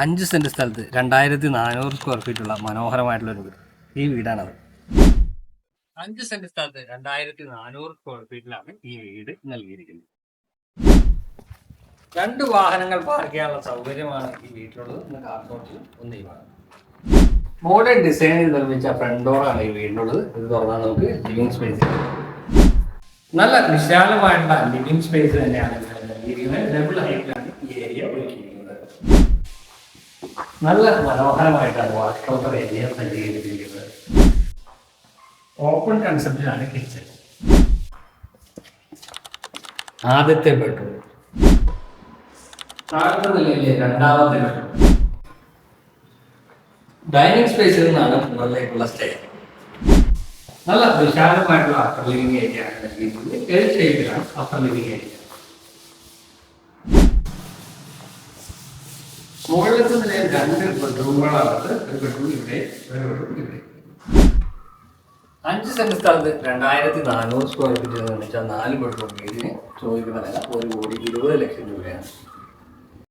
5 cent സ്ഥലത്ത് 2400 square ഫീറ്റുള്ള മനോഹരമായിട്ടുള്ളൊരു വീട്. ഈ വീടാണത്. 5 സെൻറ്റ് സ്ഥലത്ത് 2400 സ്ക്വയർ ഫീറ്റിലാണ് ഈ വീട് നൽകിയിരിക്കുന്നത്. 2 വാഹനങ്ങൾ പാർക്ക് ചെയ്യാനുള്ള സൗകര്യമാണ് ഈ വീട്ടിലുള്ളത്. ഒന്ന് കാർപോർട്ടിലും ഒന്ന് ഈ ഭാഗം. മോഡേൺ ഡിസൈനിൽ നിർമ്മിച്ച ഫ്രണ്ട് ഡോറാണ് ഈ വീടിനുള്ളത്. ഇത് തുറന്നാൽ നമുക്ക് ലിവിംഗ് സ്പേസ്, നല്ല വിശാലമായിട്ടുള്ള ലിവിംഗ് സ്പേസ് തന്നെയാണ് നൽകിയിരിക്കുന്നത്. ഡബിൾ ഹൈറ്റിലാണ് ഈ ഏരിയ ഒരുക്കിയിരിക്കുന്നത്. നല്ല മനോഹരമായിട്ടാണ് വാഷ് കൗണ്ടർ ഏരിയ സജ്ജീകരിച്ചിരിക്കുന്നത്. ഓപ്പൺ കൺസെപ്റ്റിലാണ് കിച്ചൺ. ആദ്യത്തെ ബെഡ്റൂം, താഴത്തെ നിലയിലെ രണ്ടാമത്തെ ബെഡ്റൂം. ഡൈനിങ് സ്പേസിൽ നിന്നാണ് മുകളിലേക്കുള്ള സ്റ്റേ. നല്ല വിശാലമായിട്ടുള്ള അപ്പർ ലിവിംഗ് ഏരിയ ആണ് നൽകിയിരിക്കുന്നത്. എൽ ഷേപ്പിലാണ് അപ്പർ ലിവിംഗ് ഏരിയ. മുകളിലത്തെ നിലയിൽ 2 ബെഡ്റൂമുകളാണത്. ഒരു ബെഡ്റൂം ഇവിടെ, ഒരു ബെഡ്റൂം ഇവിടെ. 5 സെന്റ് സ്ഥലത്ത് 2400 സ്ക്വയർ ഫീറ്റ് നിർമ്മിച്ച 4 ബെഡ്റൂം വീടിന് ചോദിക്കുന്ന വില 1,20,00,000 രൂപയാണ്.